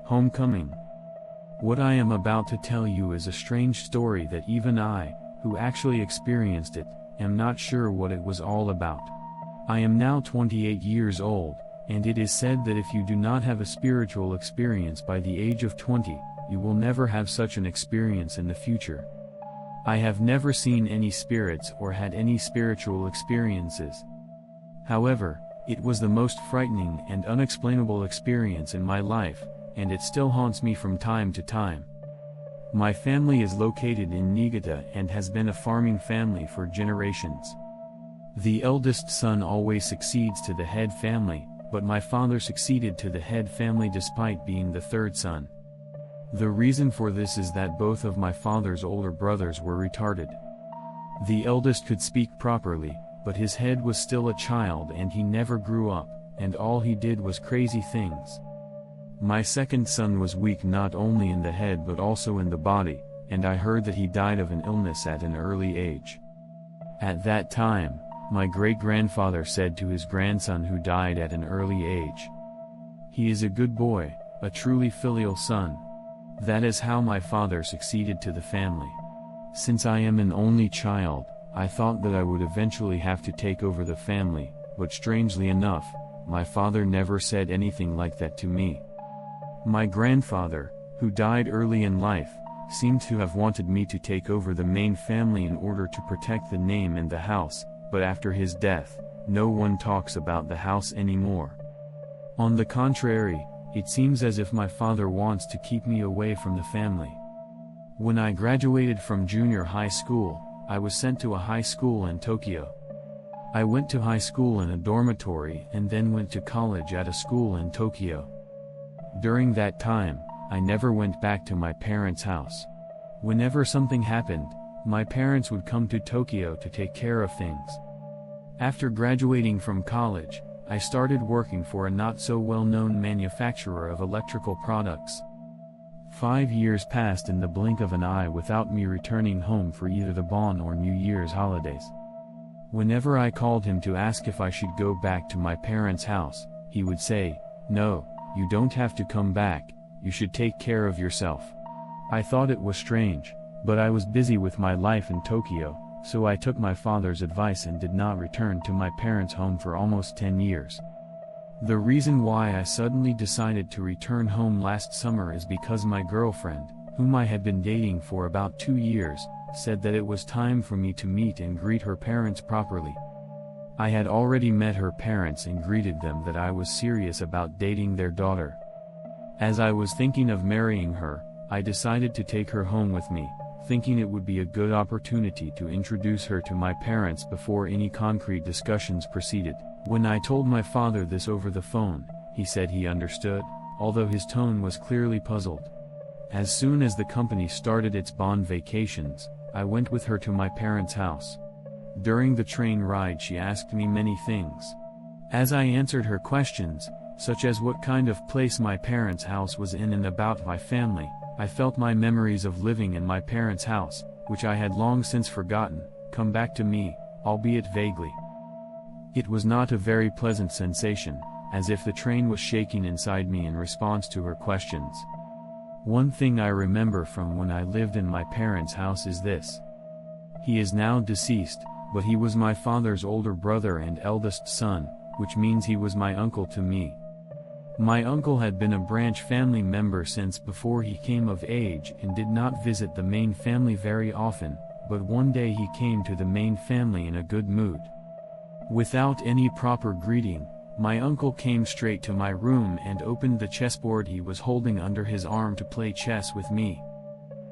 Homecoming. What I am about to tell you is a strange story that even I, who actually experienced it, am not sure what it was all about. I am now 28 years old, and it is said that if you do not have a spiritual experience by the age of 20, you will never have such an experience in the future. I have never seen any spirits or had any spiritual experiences. However, it was the most frightening and unexplainable experience in my life, and it still haunts me from time to time. My family is located in Niigata and has been a farming family for generations. The eldest son always succeeds to the head family, but my father succeeded to the head family despite being the third son. The reason for this is that both of my father's older brothers were retarded. The eldest could speak properly, but his head was still a child and he never grew up, and all he did was crazy things. My second son was weak not only in the head but also in the body, and I heard that he died of an illness at an early age. At that time, my great-grandfather said to his grandson who died at an early age, "He is a good boy, a truly filial son." That is how my father succeeded to the family. Since I am an only child, I thought that I would eventually have to take over the family, but strangely enough, my father never said anything like that to me. My grandfather, who died early in life, seemed to have wanted me to take over the main family in order to protect the name and the house, but after his death, no one talks about the house anymore. On the contrary, it seems as if my father wants to keep me away from the family. When I graduated from junior high school, I was sent to a high school in Tokyo. I went to high school in a dormitory and then went to college at a school in Tokyo. During that time, I never went back to my parents' house. Whenever something happened, my parents would come to Tokyo to take care of things. After graduating from college, I started working for a not so well-known manufacturer of electrical products. 5 years passed in the blink of an eye without me returning home for either the Bon or New Year's holidays. Whenever I called him to ask if I should go back to my parents' house, he would say, "No, you don't have to come back, you should take care of yourself." I thought it was strange, but I was busy with my life in Tokyo, so I took my father's advice and did not return to my parents' home for almost 10 years. The reason why I suddenly decided to return home last summer is because my girlfriend, whom I had been dating for about 2 years, said that it was time for me to meet and greet her parents properly. I had already met her parents and greeted them that I was serious about dating their daughter. As I was thinking of marrying her, I decided to take her home with me, thinking it would be a good opportunity to introduce her to my parents before any concrete discussions proceeded. When I told my father this over the phone, he said he understood, although his tone was clearly puzzled. As soon as the company started its bond vacations, I went with her to my parents' house. During the train ride she asked me many things. As I answered her questions, such as what kind of place my parents' house was in and about my family, I felt my memories of living in my parents' house, which I had long since forgotten, come back to me, albeit vaguely. It was not a very pleasant sensation, as if the train was shaking inside me in response to her questions. One thing I remember from when I lived in my parents' house is this. He is now deceased, but he was my father's older brother and eldest son, which means he was my uncle to me. My uncle had been a branch family member since before he came of age and did not visit the main family very often, but one day he came to the main family in a good mood. Without any proper greeting, my uncle came straight to my room and opened the chessboard he was holding under his arm to play chess with me.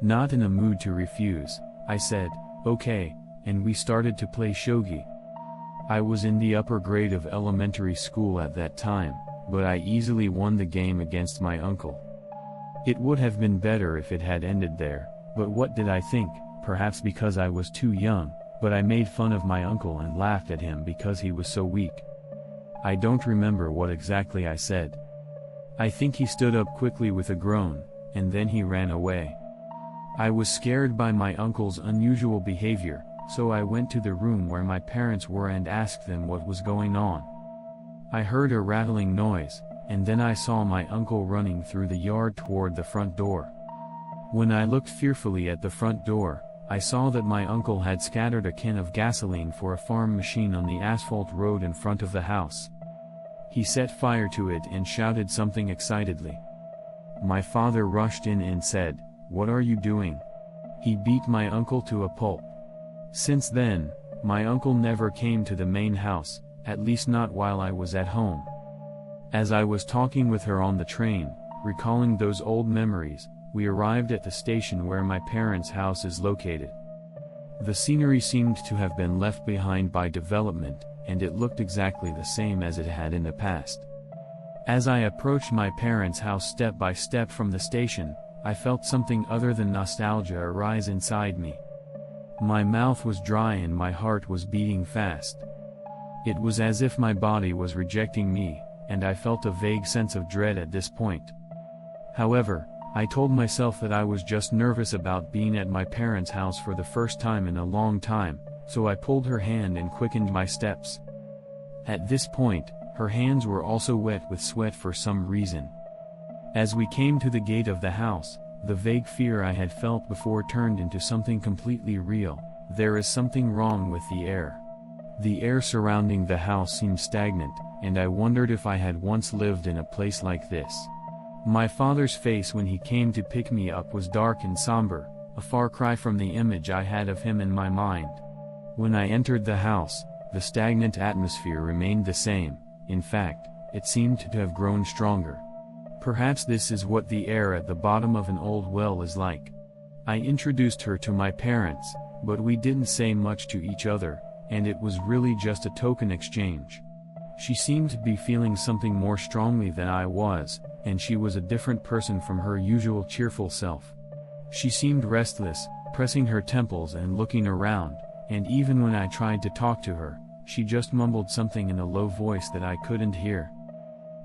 Not in a mood to refuse, I said, "Okay," and we started to play shogi. I was in the upper grade of elementary school at that time, but I easily won the game against my uncle. It would have been better if it had ended there, but what did I think? Perhaps because I was too young, but I made fun of my uncle and laughed at him because he was so weak. I don't remember what exactly I said. I think he stood up quickly with a groan, and then he ran away. I was scared by my uncle's unusual behavior, so I went to the room where my parents were and asked them what was going on. I heard a rattling noise, and then I saw my uncle running through the yard toward the front door. When I looked fearfully at the front door, I saw that my uncle had scattered a can of gasoline for a farm machine on the asphalt road in front of the house. He set fire to it and shouted something excitedly. My father rushed in and said, "What are you doing?" He beat my uncle to a pulp. Since then, my uncle never came to the main house, at least not while I was at home. As I was talking with her on the train, recalling those old memories, we arrived at the station where my parents' house is located. The scenery seemed to have been left behind by development, and it looked exactly the same as it had in the past. As I approached my parents' house step by step from the station, I felt something other than nostalgia arise inside me. My mouth was dry and my heart was beating fast. It was as if my body was rejecting me, and I felt a vague sense of dread at this point. However, I told myself that I was just nervous about being at my parents' house for the first time in a long time, so I pulled her hand and quickened my steps. At this point, her hands were also wet with sweat for some reason. As we came to the gate of the house, the vague fear I had felt before turned into something completely real. There is something wrong with the air. The air surrounding the house seemed stagnant, and I wondered if I had once lived in a place like this. My father's face when he came to pick me up was dark and somber, a far cry from the image I had of him in my mind. When I entered the house, the stagnant atmosphere remained the same. In fact, it seemed to have grown stronger. Perhaps this is what the air at the bottom of an old well is like. I introduced her to my parents, but we didn't say much to each other, and it was really just a token exchange. She seemed to be feeling something more strongly than I was, and she was a different person from her usual cheerful self. She seemed restless, pressing her temples and looking around, and even when I tried to talk to her, she just mumbled something in a low voice that I couldn't hear.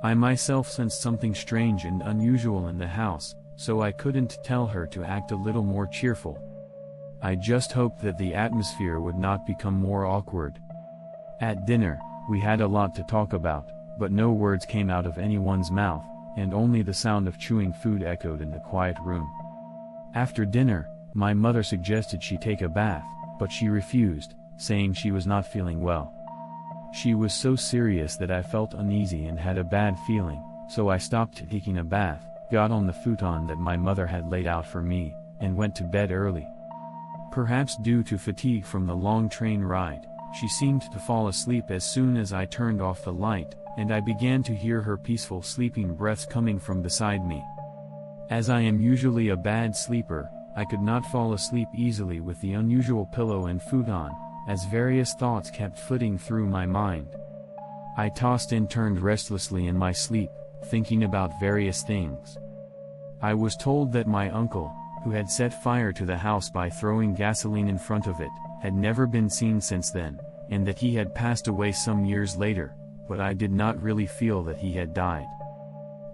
I myself sensed something strange and unusual in the house, so I couldn't tell her to act a little more cheerful. I just hoped that the atmosphere would not become more awkward. At dinner, we had a lot to talk about, but no words came out of anyone's mouth, and only the sound of chewing food echoed in the quiet room. After dinner, my mother suggested she take a bath, but she refused, saying she was not feeling well. She was so serious that I felt uneasy and had a bad feeling, so I stopped taking a bath, got on the futon that my mother had laid out for me, and went to bed early. Perhaps due to fatigue from the long train ride, she seemed to fall asleep as soon as I turned off the light, and I began to hear her peaceful sleeping breaths coming from beside me. As I am usually a bad sleeper, I could not fall asleep easily with the unusual pillow and futon, as various thoughts kept flitting through my mind. I tossed and turned restlessly in my sleep, thinking about various things. I was told that my uncle, who had set fire to the house by throwing gasoline in front of it, had never been seen since then, and that he had passed away some years later, but I did not really feel that he had died.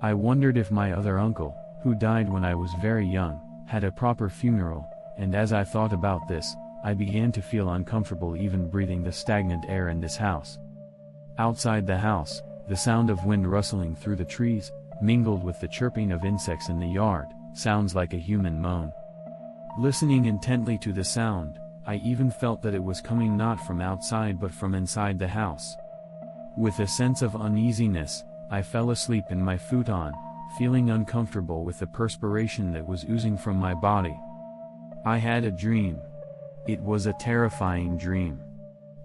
I wondered if my other uncle, who died when I was very young, had a proper funeral, and as I thought about this, I began to feel uncomfortable even breathing the stagnant air in this house. Outside the house, the sound of wind rustling through the trees, mingled with the chirping of insects in the yard, sounds like a human moan. Listening intently to the sound, I even felt that it was coming not from outside but from inside the house. With a sense of uneasiness, I fell asleep in my futon, feeling uncomfortable with the perspiration that was oozing from my body. I had a dream. It was a terrifying dream.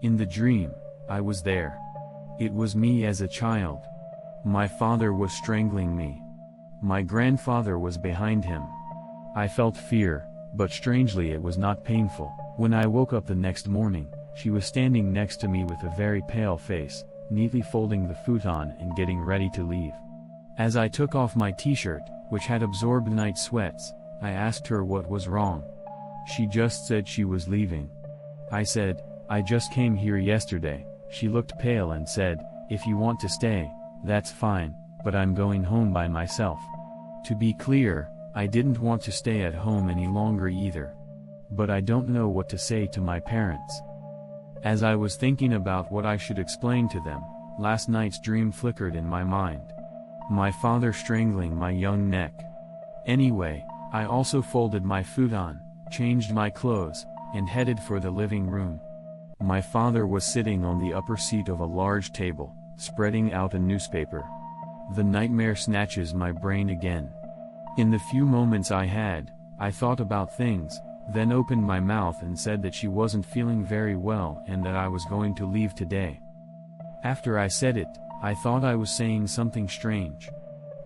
In the dream, I was there. It was me as a child. My father was strangling me. My grandfather was behind him. I felt fear, but strangely it was not painful. When I woke up the next morning, she was standing next to me with a very pale face, neatly folding the futon and getting ready to leave. As I took off my t-shirt, which had absorbed night sweats, I asked her what was wrong. She just said she was leaving. I said, "I just came here yesterday." She looked pale and said, "If you want to stay, that's fine, but I'm going home by myself." To be clear, I didn't want to stay at home any longer either. But I don't know what to say to my parents. As I was thinking about what I should explain to them, last night's dream flickered in my mind. My father strangling my young neck. Anyway, I also folded my futon, changed my clothes, and headed for the living room. My father was sitting on the upper seat of a large table, spreading out a newspaper. The nightmare snatches my brain again. In the few moments I had, I thought about things, then opened my mouth and said that she wasn't feeling very well and that I was going to leave today. After I said it, I thought I was saying something strange.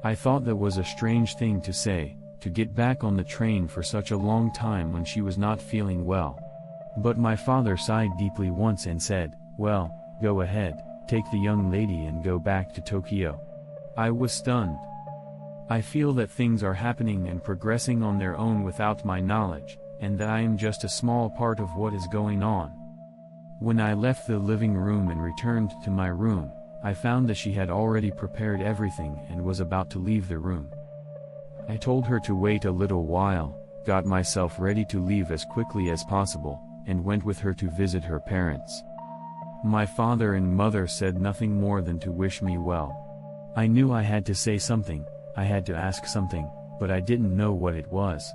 I thought that was a strange thing to say, to get back on the train for such a long time when she was not feeling well. But my father sighed deeply once and said, "Well, go ahead, take the young lady and go back to Tokyo." I was stunned. I feel that things are happening and progressing on their own without my knowledge, and that I am just a small part of what is going on. When I left the living room and returned to my room, I found that she had already prepared everything and was about to leave the room. I told her to wait a little while, got myself ready to leave as quickly as possible, and went with her to visit her parents. My father and mother said nothing more than to wish me well. I knew I had to say something, I had to ask something, but I didn't know what it was.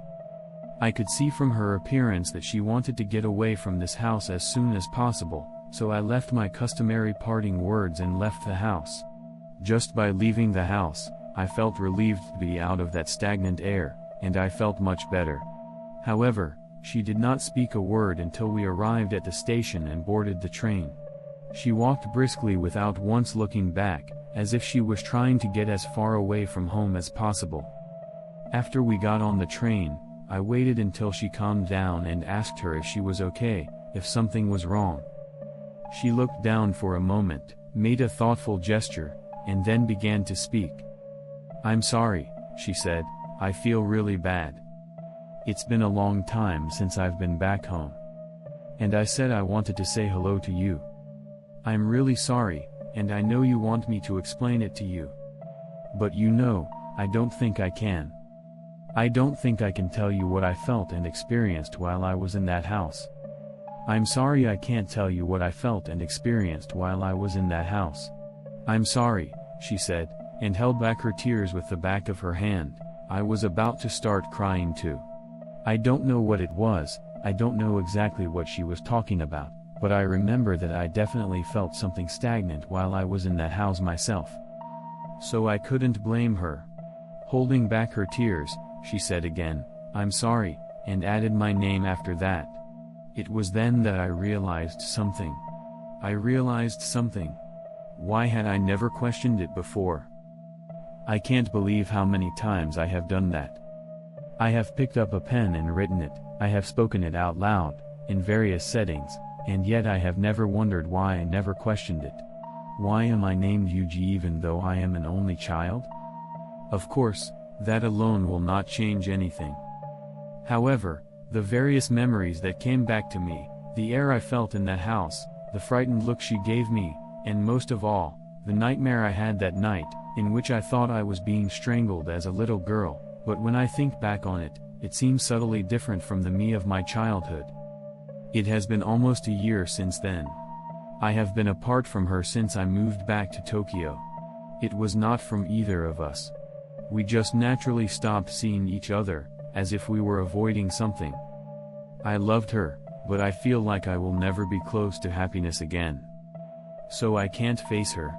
I could see from her appearance that she wanted to get away from this house as soon as possible, so I left my customary parting words and left the house. Just by leaving the house, I felt relieved to be out of that stagnant air, and I felt much better. However, she did not speak a word until we arrived at the station and boarded the train. She walked briskly without once looking back, as if she was trying to get as far away from home as possible. After we got on the train, I waited until she calmed down and asked her if she was okay, if something was wrong. She looked down for a moment, made a thoughtful gesture, and then began to speak. "I'm sorry," she said, "I feel really bad. It's been a long time since I've been back home. And I said I wanted to say hello to you. I'm really sorry, and I know you want me to explain it to you. But you know, I don't think I can. I don't think I can tell you what I felt and experienced while I was in that house. I'm sorry I can't tell you what I felt and experienced while I was in that house. I'm sorry," she said, and held back her tears with the back of her hand. I was about to start crying too. I don't know what it was, I don't know exactly what she was talking about, but I remember that I definitely felt something stagnant while I was in that house myself. So I couldn't blame her. Holding back her tears, she said again, "I'm sorry," and added my name after that. It was then that I realized something. I realized something. Why had I never questioned it before? I can't believe how many times I have done that. I have picked up a pen and written it, I have spoken it out loud, in various settings, and yet I have never wondered why I never questioned it. Why am I named Yuji even though I am an only child? Of course, that alone will not change anything. However, the various memories that came back to me, the air I felt in that house, the frightened look she gave me, and most of all, the nightmare I had that night, in which I thought I was being strangled as a little girl, but when I think back on it, it seems subtly different from the me of my childhood. It has been almost a year since then. I have been apart from her since I moved back to Tokyo. It was not from either of us. We just naturally stopped seeing each other, as if we were avoiding something. I loved her, but I feel like I will never be close to happiness again. So I can't face her.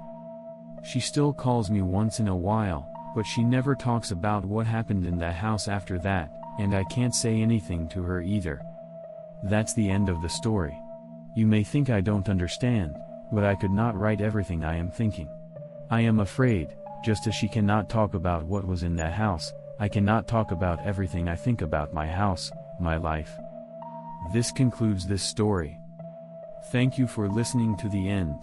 She still calls me once in a while, but she never talks about what happened in that house after that, and I can't say anything to her either. That's the end of the story. You may think I don't understand, but I could not write everything I am thinking. I am afraid, just as she cannot talk about what was in that house, I cannot talk about everything I think about my house, my life. This concludes this story. Thank you for listening to the end.